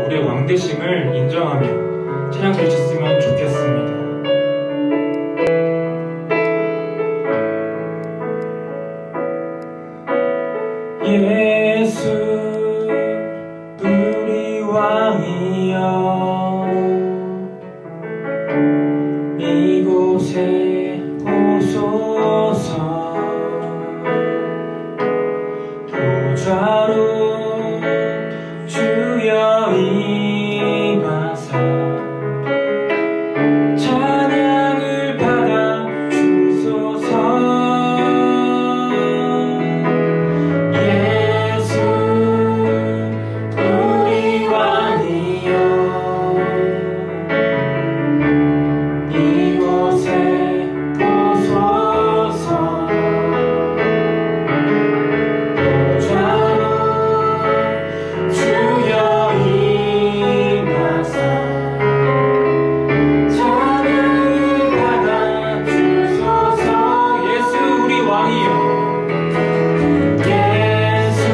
우리의 왕되심을 인정하며 찬양 드리셨으면 좋겠습니다. 예수 우리 왕이여 이곳에 오소서 보좌로 주여 임하사 찬양을 받아 주소서. 예수 우리 왕이여 이곳에 오소서 보좌로 주여 임하사 찬양을 받아 주소서. 예수 우리 왕이여 예수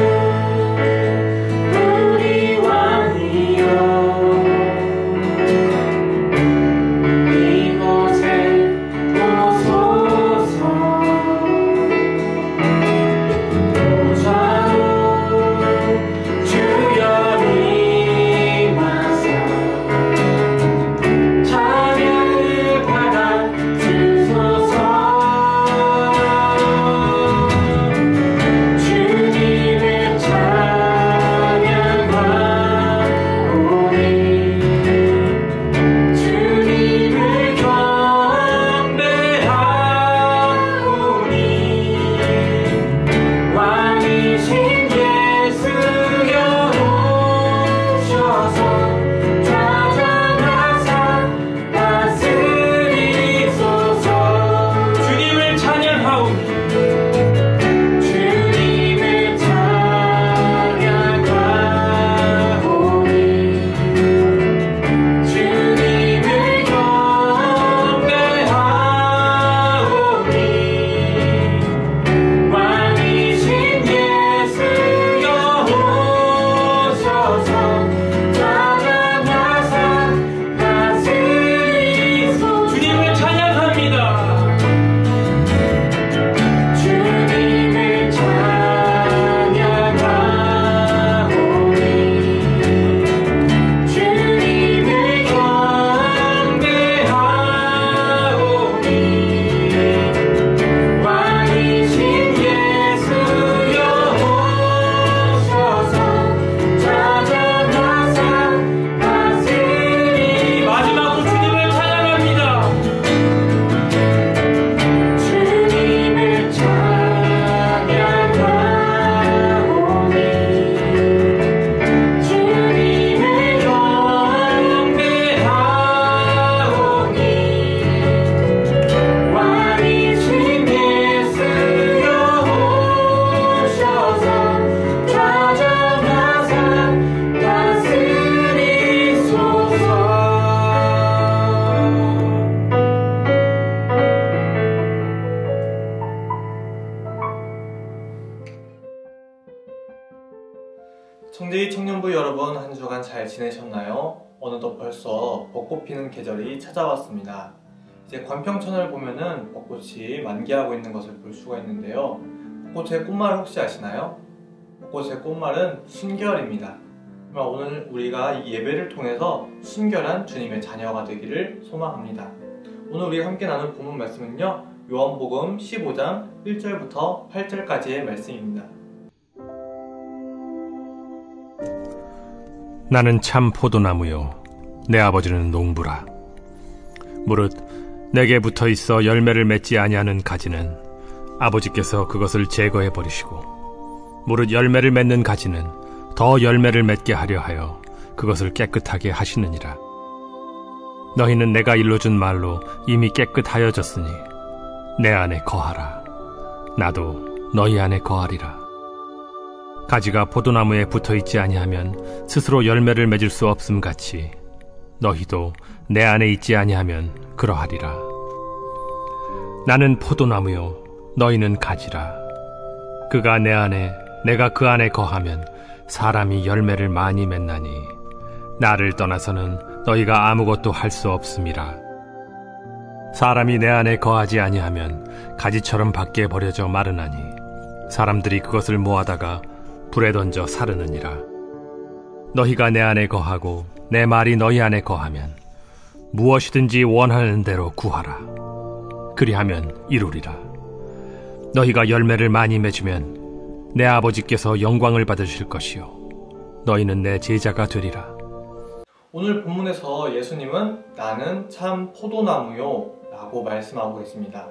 우리 왕이여 이곳에 오소서 보좌로 주여 임하사 찬양을 받아 주소서. 주님을 찬양하오니 주님을 경배하오니 왕이신 예수여 오셔서 좌정하사 다스리소서. 주님을 찬양하오니 주님을 찬양하오니 주님을 경배하오니 왕이신 예수여 오셔서 찬양하사 다스리소서. 주님을 찬양합니다. 주님을 찬양하오니 주님을 경배하오니 왕이신 예수여 오셔서 찬양하사 다스리. 마지막으로 주님을 찬양합니다. 주님을 찬양하오니 주님을 경배하오니 왕이신 예수여 오셔서 좌정하사 다스리소서. 청대기 청년부 여러분, 한 주간 잘 지내셨나요? 어느덧 벌써 벚꽃 피는 계절이 찾아왔습니다. 이제 관평천을 보면은 벚꽃이 만개하고 있는 것을 볼 수가 있는데요. 벚꽃의 꽃말을 혹시 아시나요? 벚꽃의 꽃말은 순결입니다. 오늘 우리가 이 예배를 통해서 순결한 주님의 자녀가 되기를 소망합니다. 오늘 우리가 함께 나눌 본문 말씀은요, 요한복음 15장 1절부터 8절까지의 말씀입니다. 나는 참 포도나무요 내 아버지는 농부라. 무릇 내게 붙어있어 열매를 맺지 아니하는 가지는 아버지께서 그것을 제거해 버리시고, 무릇 열매를 맺는 가지는 더 열매를 맺게 하려 하여 그것을 깨끗하게 하시느니라. 너희는 내가 일러준 말로 이미 깨끗하여졌으니 내 안에 거하라. 나도 너희 안에 거하리라. 가지가 포도나무에 붙어있지 아니하면 스스로 열매를 맺을 수 없음 같이 너희도 내 안에 있지 아니하면 그러하리라. 나는 포도나무요 너희는 가지라. 그가 내 안에 내가 그 안에 거하면 사람이 열매를 많이 맺나니 나를 떠나서는 너희가 아무것도 할 수 없음이라. 사람이 내 안에 거하지 아니하면 가지처럼 밖에 버려져 마르나니 사람들이 그것을 모아다가 불에 던져 사르느니라. 너희가 내 안에 거하고 내 말이 너희 안에 거하면 무엇이든지 원하는 대로 구하라. 그리하면 이루리라. 너희가 열매를 많이 맺으면 내 아버지께서 영광을 받으실 것이요 너희는 내 제자가 되리라. 오늘 본문에서 예수님은 나는 참 포도나무요 라고 말씀하고 있습니다.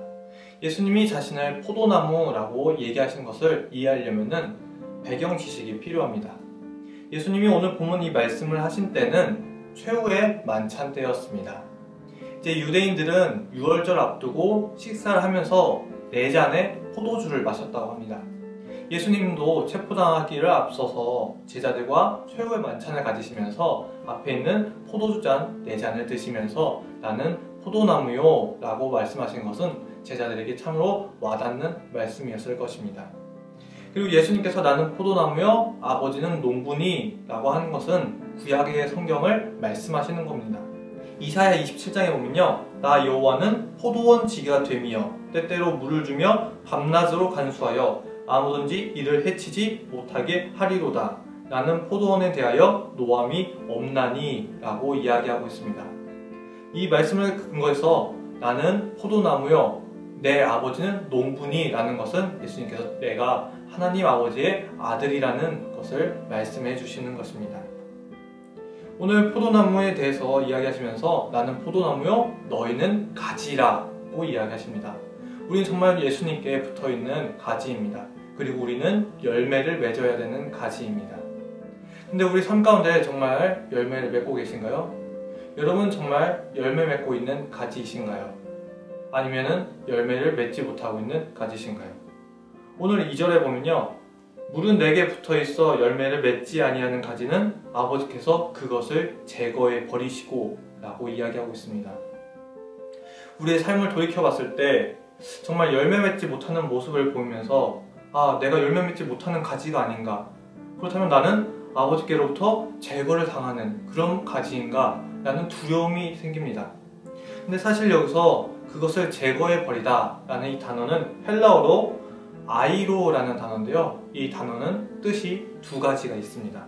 예수님이 자신을 포도나무라고 얘기하신 것을 이해하려면 배경 지식이 필요합니다. 예수님이 오늘 본문 이 말씀을 하신 때는 최후의 만찬 때였습니다. 이제 유대인들은 유월절 앞두고 식사를 하면서 4잔의 포도주를 마셨다고 합니다. 예수님도 체포당하기를 앞서서 제자들과 최후의 만찬을 가지시면서 앞에 있는 포도주잔 4잔을 드시면서 나는 포도나무요 라고 말씀하신 것은 제자들에게 참으로 와닿는 말씀이었을 것입니다. 그리고 예수님께서 나는 포도나무요 아버지는 농부니 라고 하는 것은 구약의 성경을 말씀하시는 겁니다. 이사야 27장에 보면요, 나 여호와는 포도원 지기가 되며 때때로 물을 주며 밤낮으로 간수하여 아무든지 이를 해치지 못하게 하리로다. 나는 포도원에 대하여 노함이 없나니 라고 이야기하고 있습니다. 이 말씀을 근거해서 나는 포도나무요 내 아버지는 농부니 라는 것은 예수님께서 내가 하나님 아버지의 아들이라는 것을 말씀해 주시는 것입니다. 오늘 포도나무에 대해서 이야기하시면서 나는 포도나무요 너희는 가지라고 이야기하십니다. 우리는 정말 예수님께 붙어있는 가지입니다. 그리고 우리는 열매를 맺어야 되는 가지입니다. 근데 우리 삶 가운데 정말 열매를 맺고 계신가요? 여러분 정말 열매 맺고 있는 가지이신가요? 아니면은 열매를 맺지 못하고 있는 가지신가요? 오늘 2절에 보면요, 물은 내게 붙어있어 열매를 맺지 아니하는 가지는 아버지께서 그것을 제거해 버리시고 라고 이야기하고 있습니다. 우리의 삶을 돌이켜봤을 때 정말 열매 맺지 못하는 모습을 보면서 내가 열매 맺지 못하는 가지가 아닌가, 그렇다면 나는 아버지께로부터 제거를 당하는 그런 가지인가 라는 두려움이 생깁니다. 근데 사실 여기서 그것을 제거해 버리다 라는 이 단어는 헬라어로 아이로라는 단어인데요, 이 단어는 뜻이 2가지가 있습니다.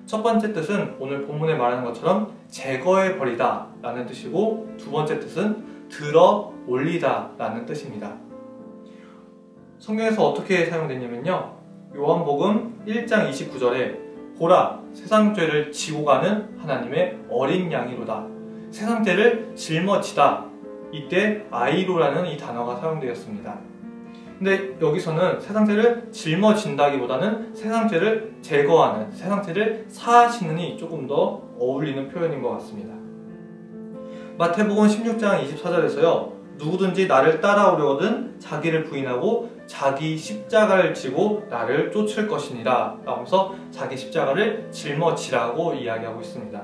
첫 번째 뜻은 오늘 본문에 말하는 것처럼 제거해 버리다 라는 뜻이고, 두 번째 뜻은 들어 올리다 라는 뜻입니다. 성경에서 어떻게 사용되냐면요, 요한복음 1장 29절에 보라 세상 죄를 지고 가는 하나님의 어린 양이로다. 세상 죄를 짊어지다. 이때 아이로라는 이 단어가 사용되었습니다. 근데 여기서는 세상 죄를 짊어진다기보다는 세상 죄를 제거하는, 세상 죄를 사하시는이 조금 더 어울리는 표현인 것 같습니다. 마태복음 16장 24절에서요, 누구든지 나를 따라오려거든 자기를 부인하고 자기 십자가를 지고 나를 쫓을 것이니라 라면서 자기 십자가를 짊어지라고 이야기하고 있습니다.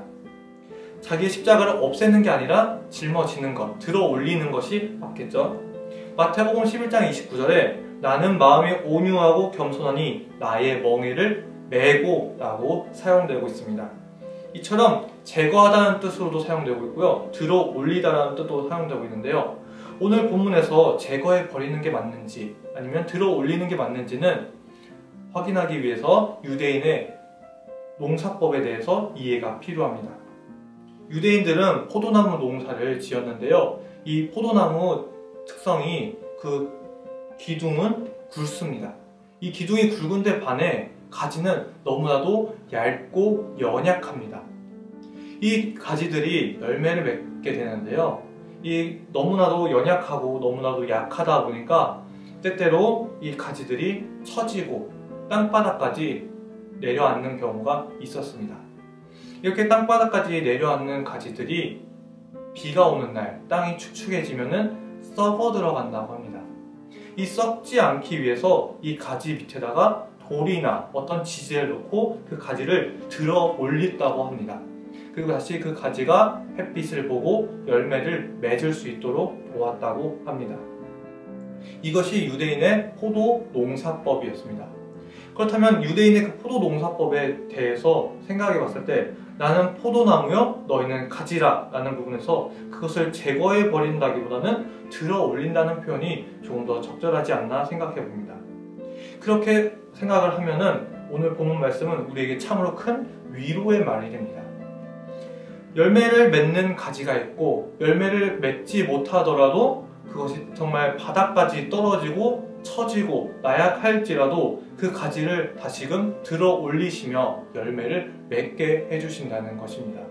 자기 십자가를 없애는 게 아니라 짊어지는 것, 들어 올리는 것이 맞겠죠. 마태복음 11장 29절에 나는 마음이 온유하고 겸손하니 나의 멍에를 메고 라고 사용되고 있습니다. 이처럼 제거하다는 뜻으로도 사용되고 있고요, 들어 올리다라는 뜻도 사용되고 있는데요, 오늘 본문에서 제거해 버리는 게 맞는지 아니면 들어 올리는 게 맞는지는 확인하기 위해서 유대인의 농사법에 대해서 이해가 필요합니다. 유대인들은 포도나무 농사를 지었는데요, 이 포도나무 특성이 그 기둥은 굵습니다. 이 기둥이 굵은데 반해 가지는 너무나도 얇고 연약합니다. 이 가지들이 열매를 맺게 되는데요, 이 너무나도 연약하고 너무나도 약하다 보니까 때때로 이 가지들이 처지고 땅바닥까지 내려앉는 경우가 있었습니다. 이렇게 땅바닥까지 내려앉는 가지들이 비가 오는 날 땅이 축축해지면은 썩어 들어간다고 합니다. 이 썩지 않기 위해서 이 가지 밑에다가 돌이나 어떤 지지를 놓고 그 가지를 들어 올린다고 합니다. 그리고 다시 그 가지가 햇빛을 보고 열매를 맺을 수 있도록 도왔다고 합니다. 이것이 유대인의 포도 농사법이었습니다. 그렇다면 유대인의 그 포도 농사법에 대해서 생각해 봤을 때 나는 포도나무여 너희는 가지라 라는 부분에서 그것을 제거해 버린다기보다는 들어 올린다는 표현이 조금 더 적절하지 않나 생각해 봅니다. 그렇게 생각을 하면은 오늘 본문 말씀은 우리에게 참으로 큰 위로의 말이 됩니다. 열매를 맺는 가지가 있고 열매를 맺지 못하더라도 그것이 정말 바닥까지 떨어지고 처지고 나약할지라도 그 가지를 다시금 들어 올리시며 열매를 맺게 해주신다는 것입니다.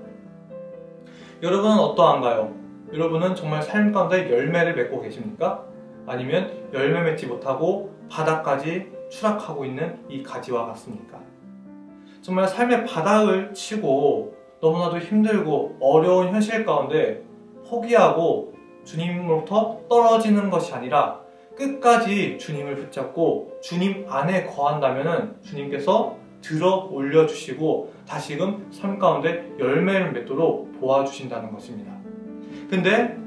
여러분은 어떠한가요? 여러분은 정말 삶 가운데 열매를 맺고 계십니까? 아니면 열매 맺지 못하고 바닥까지 추락하고 있는 이 가지와 같습니까? 정말 삶의 바닥을 치고 너무나도 힘들고 어려운 현실 가운데 포기하고 주님으로부터 떨어지는 것이 아니라 끝까지 주님을 붙잡고 주님 안에 거한다면 주님께서 들어 올려주시고 다시금 삶 가운데 열매를 맺도록 도와주신다는 것입니다. 근데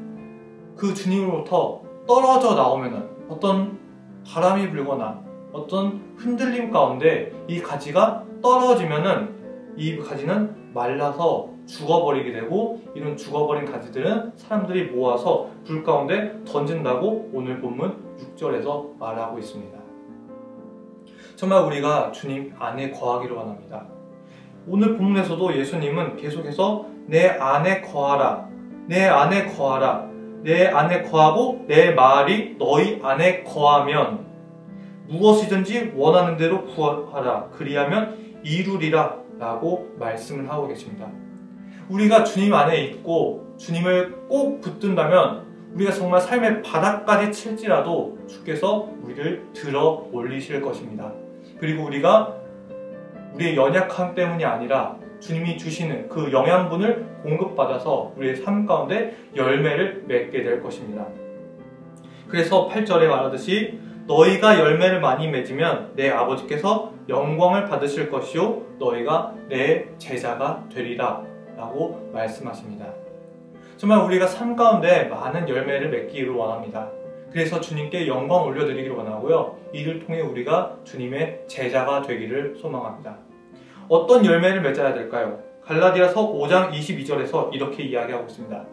그 주님으로부터 떨어져 나오면 어떤 바람이 불거나 어떤 흔들림 가운데 이 가지가 떨어지면은 이 가지는 말라서 죽어버리게 되고 이런 죽어버린 가지들은 사람들이 모아서 불 가운데 던진다고 오늘 본문 6절에서 말하고 있습니다. 정말 우리가 주님 안에 거하기를 원합니다. 오늘 본문에서도 예수님은 계속해서 내 안에 거하라, 내 안에 거하라, 내 안에 거하고 내 말이 너희 안에 거하면 무엇이든지 원하는 대로 구하라, 그리하면 이루리라 라고 말씀을 하고 계십니다. 우리가 주님 안에 있고 주님을 꼭 붙든다면 우리가 정말 삶의 바닥까지 칠지라도 주께서 우리를 들어 올리실 것입니다. 그리고 우리가 우리의 연약함 때문이 아니라 주님이 주시는 그 영양분을 공급받아서 우리의 삶 가운데 열매를 맺게 될 것입니다. 그래서 8절에 말하듯이 너희가 열매를 많이 맺으면 내 아버지께서 영광을 받으실 것이요 너희가 내 제자가 되리라 라고 말씀하십니다. 정말 우리가 삶 가운데 많은 열매를 맺기를 원합니다. 그래서 주님께 영광 올려드리기를 원하고요. 이를 통해 우리가 주님의 제자가 되기를 소망합니다. 어떤 열매를 맺어야 될까요? 갈라디아서 5장 22절에서 이렇게 이야기하고 있습니다.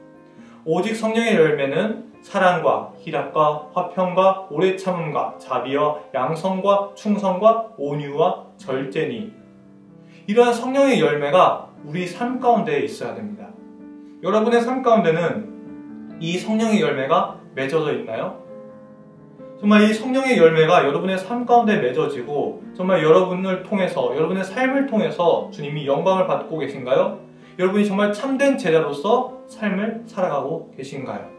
오직 성령의 열매는 사랑과 희락과 화평과 오래 참음과 자비와 양성과 충성과 온유와 절제니 이러한 성령의 열매가 우리 삶 가운데 있어야 됩니다. 여러분의 삶 가운데는 이 성령의 열매가 맺어져 있나요? 정말 이 성령의 열매가 여러분의 삶 가운데 맺어지고 정말 여러분을 통해서 여러분의 삶을 통해서 주님이 영광을 받고 계신가요? 여러분이 정말 참된 제자로서 삶을 살아가고 계신가요?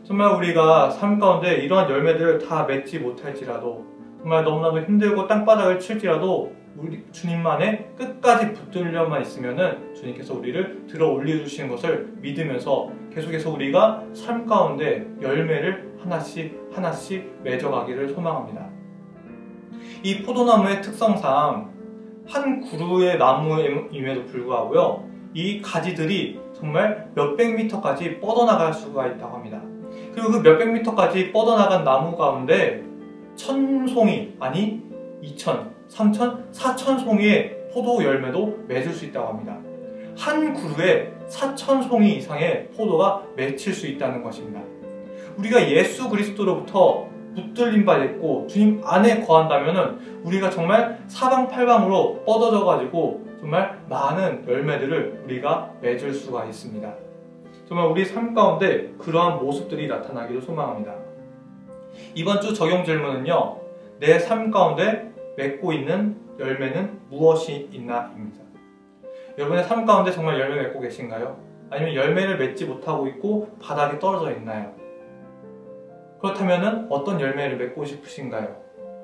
정말 우리가 삶 가운데 이러한 열매들을 다 맺지 못할지라도 정말 너무나도 힘들고 땅바닥을 칠지라도 우리 주님만에 끝까지 붙들려만 있으면은 주님께서 우리를 들어 올려주시는 것을 믿으면서 계속해서 우리가 삶 가운데 열매를 하나씩 맺어가기를 소망합니다. 이 포도나무의 특성상 한 그루의 나무임에도 불구하고요, 이 가지들이 정말 몇백 미터까지 뻗어나갈 수가 있다고 합니다. 그리고 그 몇백 미터까지 뻗어나간 나무 가운데 1000송이, 아니 2000, 3000, 4000송이의 포도 열매도 맺을 수 있다고 합니다. 한 그루에 4000송이 이상의 포도가 맺힐 수 있다는 것입니다. 우리가 예수 그리스도로부터 붙들림 받고 주님 안에 거한다면 우리가 정말 사방팔방으로 뻗어져 가지고 정말 많은 열매들을 우리가 맺을 수가 있습니다. 정말 우리 삶 가운데 그러한 모습들이 나타나기를 소망합니다. 이번 주 적용 질문은요, 내 삶 가운데 맺고 있는 열매는 무엇이 있나입니다. 여러분의 삶 가운데 정말 열매 맺고 계신가요? 아니면 열매를 맺지 못하고 있고 바닥에 떨어져 있나요? 그렇다면 어떤 열매를 맺고 싶으신가요?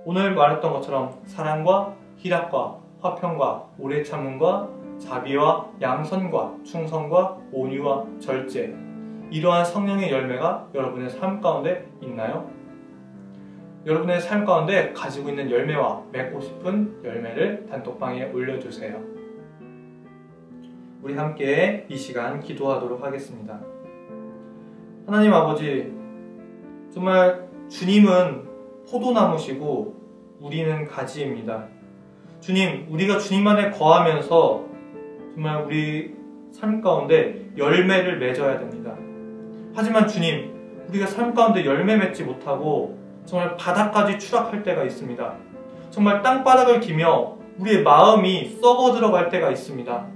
오늘 말했던 것처럼 사랑과 희락과 화평과 오래 참음과 자비와 양선과 충성과 온유와 절제, 이러한 성령의 열매가 여러분의 삶 가운데 있나요? 여러분의 삶 가운데 가지고 있는 열매와 맺고 싶은 열매를 단톡방에 올려주세요. 우리 함께 이 시간 기도하도록 하겠습니다. 하나님 아버지, 정말 주님은 포도나무시고 우리는 가지입니다. 주님, 우리가 주님 안에 거하면서 정말 우리 삶 가운데 열매를 맺어야 됩니다. 하지만 주님, 우리가 삶 가운데 열매 맺지 못하고 정말 바닥까지 추락할 때가 있습니다. 정말 땅바닥을 기며 우리의 마음이 썩어 들어갈 때가 있습니다.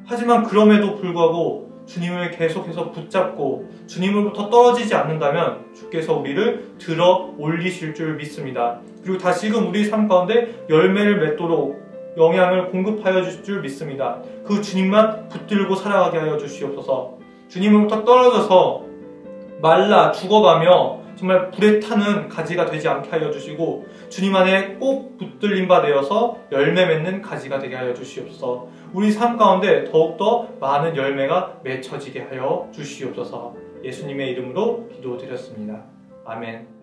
하지만 그럼에도 불구하고 주님을 계속해서 붙잡고 주님으로부터 떨어지지 않는다면 주께서 우리를 들어 올리실 줄 믿습니다. 그리고 다시금 우리 삶 가운데 열매를 맺도록 영향을 공급하여 주실 줄 믿습니다. 그 주님만 붙들고 살아가게 하여 주시옵소서. 주님으로부터 떨어져서 말라 죽어가며 정말 불에 타는 가지가 되지 않게 하여 주시고 주님 안에 꼭 붙들림 바 되어서 열매 맺는 가지가 되게 하여 주시옵소서. 우리 삶 가운데 더욱더 많은 열매가 맺혀지게 하여 주시옵소서. 예수님의 이름으로 기도드렸습니다. 아멘.